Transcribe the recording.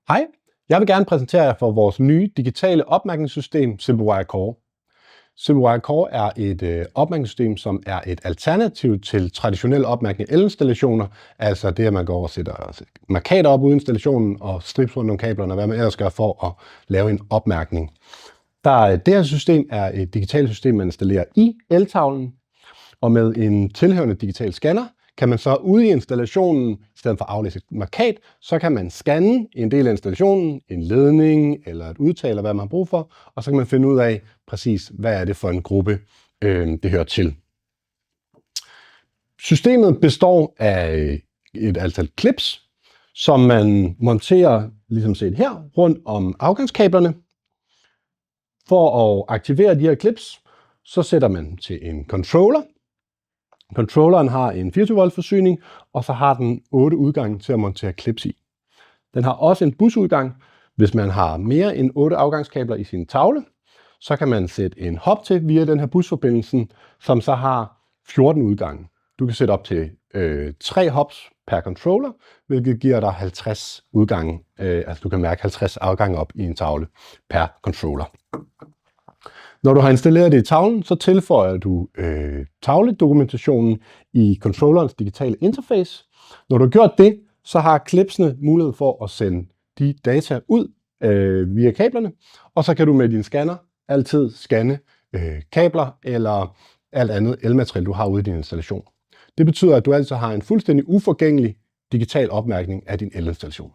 Hej, jeg vil gerne præsentere jer for vores nye digitale opmærkningssystem, SimpleWire Core. SimpleWire Core er et opmærkningssystem, som er et alternativ til traditionel opmærkning af elinstallationer, altså det, at man går og sætter markader op ude i installationen og strips rundt om kablerne, og hvad man ellers gør for at lave en opmærkning. Det her system er et digitalt system, man installerer i eltavlen, og med en tilhørende digital scanner kan man så ude i installationen, i stedet for at aflæse et markat, så kan man scanne en del af installationen, en ledning eller et udtag, hvad man har brug for, og så kan man finde ud af præcis, hvad er det for en gruppe, det hører til. Systemet består af et antal clips, som man monterer, ligesom set her, rundt om afgangskablerne. For at aktivere de her clips, så sætter man til en controller. Controlleren har en 24 volt forsyning, og så har den 8 udgange til at montere clips i. Den har også en busudgang. Hvis man har mere end 8 afgangskabler i sin tavle, så kan man sætte en hop til via den her busforbindelse, som så har 14 udgange. Du kan sætte op til 3 hops per controller, hvilket giver dig 50 udgange. Altså du kan mærke 50 afgange op i en tavle per controller. Når du har installeret det i tavlen, så tilføjer du tavledokumentationen i controllerens digitale interface. Når du har gjort det, så har clipsene mulighed for at sende de data ud via kablerne, og så kan du med din scanner altid scanne kabler eller alt andet elmateriel, du har ude i din installation. Det betyder, at du altid har en fuldstændig uforgængelig digital opmærkning af din elinstallation.